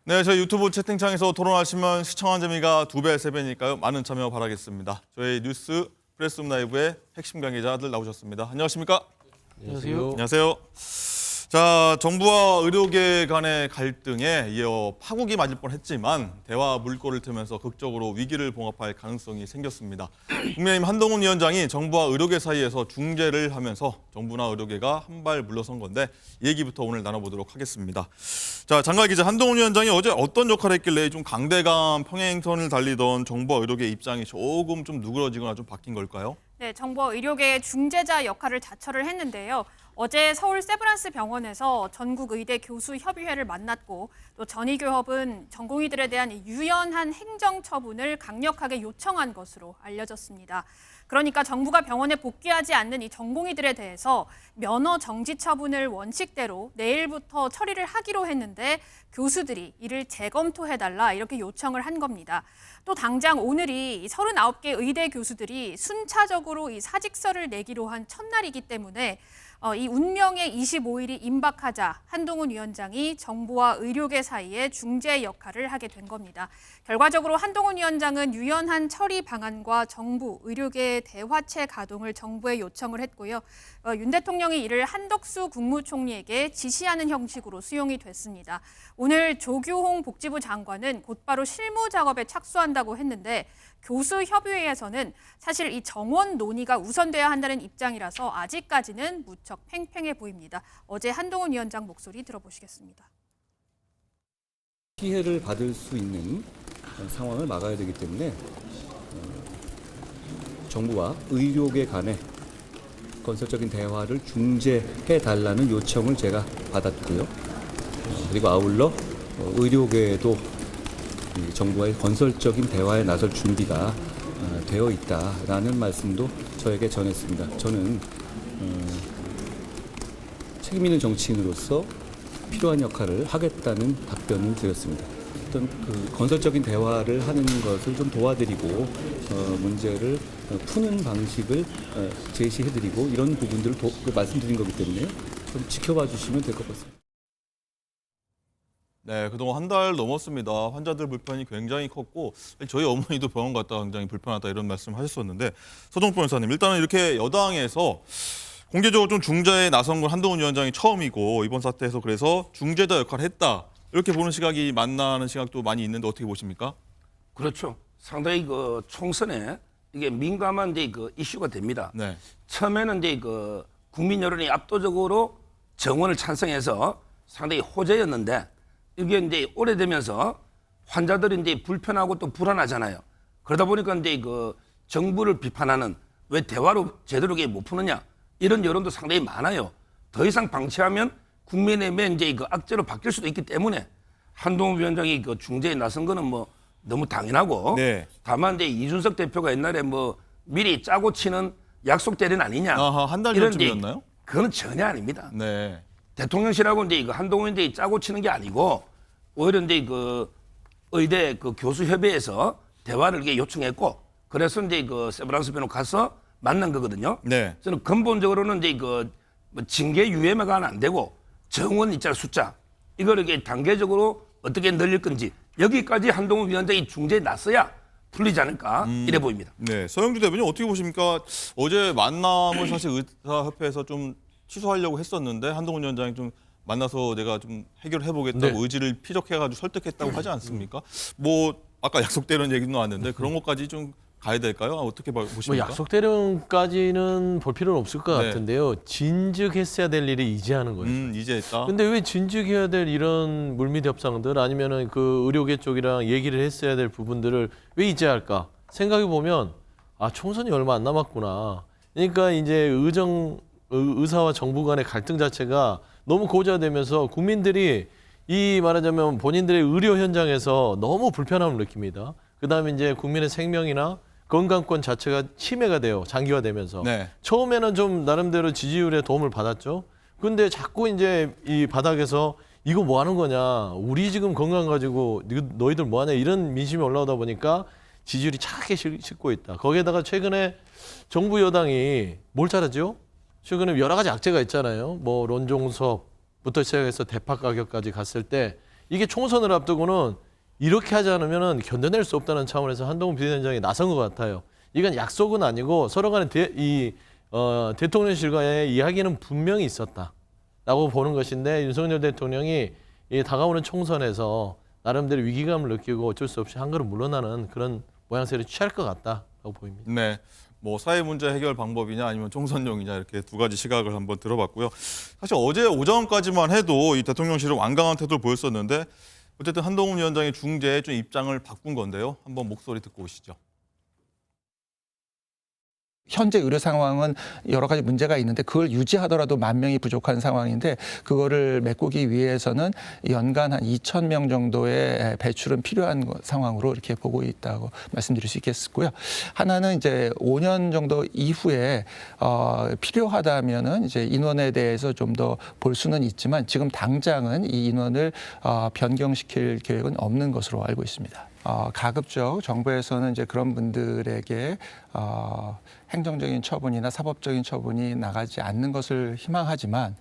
네, 저희 유튜브 채팅창에서 토론하시면 시청한 재미가 2배, 3배니까요. 많은 참여 바라겠습니다. 저희 뉴스 프레스룸 라이브의 핵심 관계자들 나오셨습니다. 안녕하십니까? 안녕하세요. 안녕하세요. 자, 정부와 의료계 간의 갈등에 이어 파국이 맞을 뻔했지만 대화 물꼬를 트면서 극적으로 위기를 봉합할 가능성이 생겼습니다. 국민의힘 한동훈 위원장이 정부와 의료계 사이에서 중재를 하면서 정부나 의료계가 한 발 물러선 건데 이 얘기부터 오늘 나눠보도록 하겠습니다. 자, 장관 기자, 한동훈 위원장이 어제 어떤 역할을 했길래 좀 강대강 평행선을 달리던 정부와 의료계 입장이 조금 좀 누그러지거나 좀 바뀐 걸까요? 네, 정부와 의료계의 중재자 역할을 자처를 했는데요. 어제 서울 세브란스 병원에서 전국 의대 교수 협의회를 만났고 또 전의교협은 전공의들에 대한 유연한 행정 처분을 강력하게 요청한 것으로 알려졌습니다. 그러니까 정부가 병원에 복귀하지 않는 이 전공의들에 대해서 면허 정지 처분을 원칙대로 내일부터 처리를 하기로 했는데 교수들이 이를 재검토해달라 이렇게 요청을 한 겁니다. 또 당장 오늘이 39개 의대 교수들이 순차적으로 이 사직서를 내기로 한 첫날이기 때문에 이 운명의 25일이 임박하자 한동훈 위원장이 정부와 의료계 사이에 중재 역할을 하게 된 겁니다. 결과적으로 한동훈 위원장은 유연한 처리 방안과 정부, 의료계의 대화체 가동을 정부에 요청을 했고요. 윤 대통령이 이를 한덕수 국무총리에게 지시하는 형식으로 수용이 됐습니다. 오늘 조규홍 복지부 장관은 곧바로 실무 작업에 착수한다고 했는데 교수협의회에서는 사실 이 정원 논의가 우선돼야 한다는 입장이라서 아직까지는 무척 팽팽해 보입니다. 어제 한동훈 위원장 목소리 들어보시겠습니다. 피해를 받을 수 있는 상황을 막아야 되기 때문에 정부와 의료계 간의 건설적인 대화를 중재해달라는 요청을 제가 받았고요. 그리고 아울러 의료계에도 정부와의 건설적인 대화에 나설 준비가 되어 있다라는 말씀도 저에게 전했습니다. 저는 책임 있는 정치인으로서 필요한 역할을 하겠다는 답변을 드렸습니다. 어떤 건설적인 대화를 하는 것을 좀 도와드리고 문제를 푸는 방식을 제시해드리고 이런 부분들을 말씀드린 거기 때문에 좀 지켜봐 주시면 될 것 같습니다. 네, 그동안 한 달 넘었습니다. 환자들 불편이 굉장히 컸고 저희 어머니도 병원 갔다가 굉장히 불편하다 이런 말씀 하셨었는데 서정포 변호사님, 일단은 이렇게 여당에서 공개적으로 좀 중재에 나선 건 한동훈 위원장이 처음이고 이번 사태에서 그래서 중재자 역할을 했다. 이렇게 보는 시각이 만나는 시각도 많이 있는데 어떻게 보십니까? 그렇죠. 상당히 총선에 이게 민감한 이슈가 됩니다. 네. 처음에는 국민 여론이 압도적으로 정원을 찬성해서 상당히 호재였는데 이게 오래되면서 환자들이 불편하고 또 불안하잖아요. 그러다 보니까 정부를 비판하는 왜 대화로 제대로 못 푸느냐 이런 여론도 상당히 많아요. 더 이상 방치하면 국민의힘의 악재로 바뀔 수도 있기 때문에 한동훈 위원장이 중재에 나선 거는 너무 당연하고 네. 다만 이준석 대표가 옛날에 미리 짜고 치는 약속 대련 아니냐. 아하, 한 달 전쯤이었나요? 그건 전혀 아닙니다. 네. 대통령실하고 한동훈 위원장이 짜고 치는 게 아니고 오히려 의대 교수협의회에서 대화를 요청했고 그래서 세브란스 병원 가서 만난 거거든요. 네. 저는 근본적으로는 징계 유예가 안 되고 정원 일자 숫자 이걸 단계적으로 어떻게 늘릴 건지 여기까지 한동훈 위원장이 중재에 나서야 풀리지 않을까 이래 보입니다. 네, 서영주 대변인 어떻게 보십니까? 어제 만남을 사실 의사협회에서 좀 취소하려고 했었는데 한동훈 위원장이 좀 만나서 내가 좀 해결해보겠다고 네. 의지를 피력해가지고 설득했다고 하지 않습니까? 아까 약속대로는 얘기도 나왔는데 그런 것까지 좀 가야 될까요? 어떻게 보십니까? 약속 대령까지는 볼 필요는 없을 것 네. 같은데요. 진즉했어야 될 일이 이제 하는 거죠. 이제 했다. 근데 왜 진즉해야 될 이런 물밑 협상들 아니면은 의료계 쪽이랑 얘기를 했어야 될 부분들을 왜 이제 할까? 생각해 보면 총선이 얼마 안 남았구나. 그러니까 이제 의사와 정부 간의 갈등 자체가 너무 고조되면서 국민들이 말하자면 본인들의 의료 현장에서 너무 불편함을 느낍니다. 그다음에 이제 국민의 생명이나 건강권 자체가 침해가 돼요. 장기화되면서. 네. 처음에는 좀 나름대로 지지율에 도움을 받았죠. 근데 자꾸 이제 이 바닥에서 이거 뭐 하는 거냐. 우리 지금 건강 가지고 너희들 뭐 하냐. 이런 민심이 올라오다 보니까 지지율이 차게 싣고 있다. 거기에다가 최근에 정부 여당이 뭘 잘하죠? 최근에 여러 가지 악재가 있잖아요. 론종섭부터 시작해서 대파 가격까지 갔을 때 이게 총선을 앞두고는 이렇게 하지 않으면 견뎌낼 수 없다는 차원에서 한동훈 비대위원장이 나선 것 같아요. 이건 약속은 아니고 서로 간에 대통령실과의 이야기는 분명히 있었다라고 보는 것인데 윤석열 대통령이 이 다가오는 총선에서 나름대로 위기감을 느끼고 어쩔 수 없이 한 걸음 물러나는 그런 모양새를 취할 것 같다라고 보입니다. 네. 뭐 사회 문제 해결 방법이냐 아니면 총선용이냐 이렇게 두 가지 시각을 한번 들어봤고요. 사실 어제 오전까지만 해도 이 대통령실은 완강한 태도를 보였었는데 어쨌든 한동훈 위원장의 중재에 좀 입장을 바꾼 건데요. 한번 목소리 듣고 오시죠. 현재 의료 상황은 여러 가지 문제가 있는데 그걸 유지하더라도 10,000명이 부족한 상황인데 그거를 메꾸기 위해서는 연간 한 2,000명 정도의 배출은 필요한 상황으로 이렇게 보고 있다고 말씀드릴 수 있겠고요. 하나는 이제 5년 정도 이후에 필요하다면은 이제 인원에 대해서 좀 더 볼 수는 있지만 지금 당장은 이 인원을 변경시킬 계획은 없는 것으로 알고 있습니다. 가급적 정부에서는 이제 그런 분들에게 행정적인 처분이나 사법적인 처분이 나가지 않는 것을 희망하지만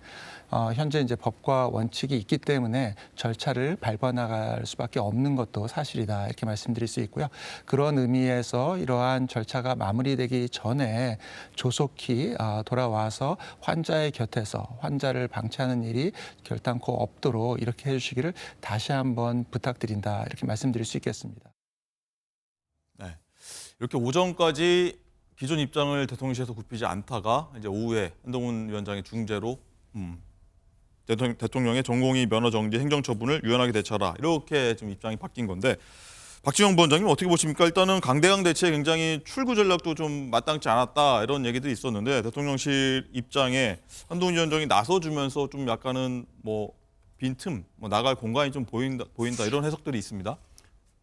현재 이제 법과 원칙이 있기 때문에 절차를 밟아나갈 수밖에 없는 것도 사실이다 이렇게 말씀드릴 수 있고요. 그런 의미에서 이러한 절차가 마무리되기 전에 조속히 돌아와서 환자의 곁에서 환자를 방치하는 일이 결단코 없도록 이렇게 해주시기를 다시 한번 부탁드린다 이렇게 말씀드릴 수 있겠습니다. 네. 이렇게 오전까지 기존 입장을 대통령실에서 굽히지 않다가 이제 오후에 한동훈 위원장의 중재로 대통령의 전공의 면허 정지 행정처분을 유연하게 대처하라 이렇게 좀 입장이 바뀐 건데 박지원 부원장님 어떻게 보십니까? 일단은 강대강 대치에 굉장히 출구 전략도 좀 마땅치 않았다 이런 얘기들이 있었는데 대통령실 입장에 한동훈 위원장이 나서주면서 좀 약간은 뭐 빈틈, 나갈 공간이 좀 보인다 이런 해석들이 있습니다.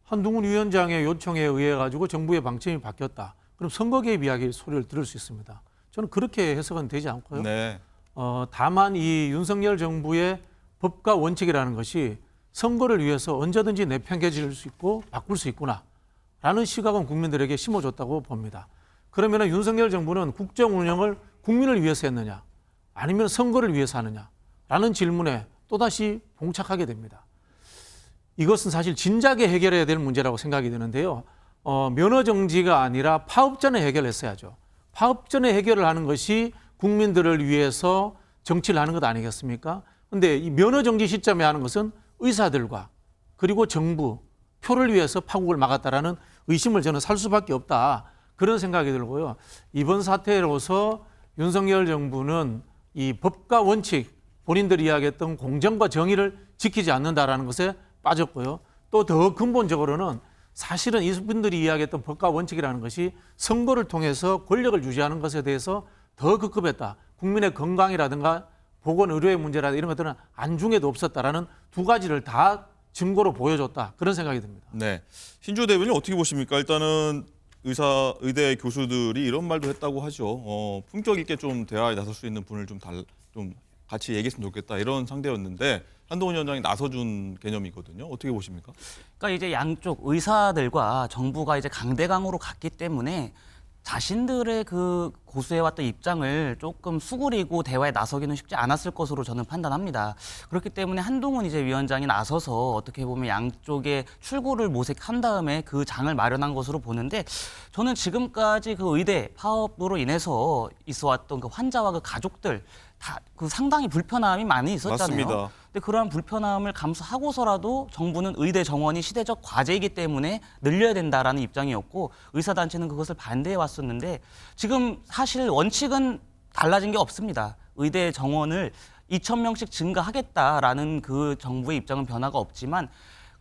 한동훈 위원장의 요청에 의해 가지고 정부의 방침이 바뀌었다. 그럼 선거 개입 이야기 소리를 들을 수 있습니다. 저는 그렇게 해석은 되지 않고요. 네. 다만 이 윤석열 정부의 법과 원칙이라는 것이 선거를 위해서 언제든지 내팽개칠 수 있고 바꿀 수 있구나라는 시각은 국민들에게 심어줬다고 봅니다. 그러면 윤석열 정부는 국정 운영을 국민을 위해서 했느냐 아니면 선거를 위해서 하느냐라는 질문에 또다시 봉착하게 됩니다. 이것은 사실 진작에 해결해야 될 문제라고 생각이 드는데요. 면허 정지가 아니라 파업 전에 해결했어야죠. 파업 전에 해결을 하는 것이 국민들을 위해서 정치를 하는 것 아니겠습니까? 그런데 이 면허 정지 시점에 하는 것은 의사들과 그리고 정부, 표를 위해서 파국을 막았다라는 의심을 저는 살 수밖에 없다. 그런 생각이 들고요. 이번 사태로서 윤석열 정부는 이 법과 원칙, 본인들이 이야기했던 공정과 정의를 지키지 않는다라는 것에 빠졌고요. 또 더 근본적으로는 사실은 이분들이 이야기했던 법과 원칙이라는 것이 선거를 통해서 권력을 유지하는 것에 대해서 더 급급했다. 국민의 건강이라든가 보건의료의 문제라든가 이런 것들은 안중에도 없었다라는 두 가지를 다 증거로 보여줬다. 그런 생각이 듭니다. 네. 신조 대변인 어떻게 보십니까? 일단은 의대 교수들이 이런 말도 했다고 하죠. 품격 있게 좀 대화에 나설 수 있는 분을 좀 같이 얘기했으면 좋겠다 이런 상대였는데 한동훈 위원장이 나서준 개념이거든요. 어떻게 보십니까? 그러니까 이제 양쪽 의사들과 정부가 이제 강대강으로 갔기 때문에 자신들의 그 고수해왔던 입장을 조금 수그리고 대화에 나서기는 쉽지 않았을 것으로 저는 판단합니다. 그렇기 때문에 한동훈 이제 위원장이 나서서 어떻게 보면 양쪽의 출구를 모색한 다음에 그 장을 마련한 것으로 보는데 저는 지금까지 그 의대 파업으로 인해서 있어왔던 그 환자와 그 가족들 다 그 상당히 불편함이 많이 있었잖아요. 맞습니다. 근데 그러한 불편함을 감수하고서라도 정부는 의대 정원이 시대적 과제이기 때문에 늘려야 된다라는 입장이었고 의사단체는 그것을 반대해 왔었는데 지금 사실 원칙은 달라진 게 없습니다. 의대 정원을 2,000명씩 증가하겠다라는 그 정부의 입장은 변화가 없지만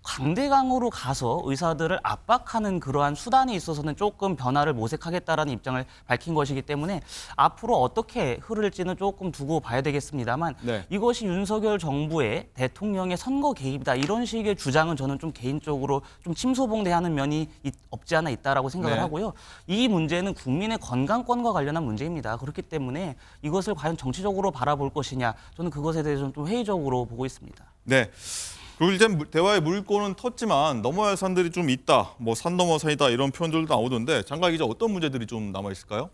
강대강으로 가서 의사들을 압박하는 그러한 수단이 있어서는 조금 변화를 모색하겠다라는 입장을 밝힌 것이기 때문에 앞으로 어떻게 흐를지는 조금 두고 봐야 되겠습니다만 네. 이것이 윤석열 정부의 대통령의 선거 개입이다 이런 식의 주장은 저는 좀 개인적으로 좀 침소봉대하는 면이 없지 않아 있다라고 생각을 네. 하고요. 이 문제는 국민의 건강권과 관련한 문제입니다. 그렇기 때문에 이것을 과연 정치적으로 바라볼 것이냐 저는 그것에 대해서 좀 회의적으로 보고 있습니다. 네. 그리고 일단 대화의 물꼬는 텄지만 넘어야 할 산들이 좀 있다. 뭐 산 넘어 산이다 이런 표현들도 나오던데 장관 기자 어떤 문제들이 좀 남아 있을까요?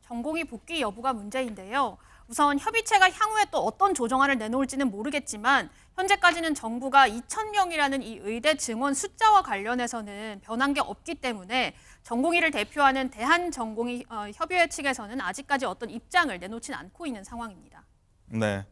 전공의 복귀 여부가 문제인데요. 우선 협의체가 향후에 또 어떤 조정안을 내놓을지는 모르겠지만 현재까지는 정부가 2,000명이라는 이 의대 증원 숫자와 관련해서는 변한 게 없기 때문에 전공의를 대표하는 대한전공의 협의회 측에서는 아직까지 어떤 입장을 내놓지는 않고 있는 상황입니다. 네.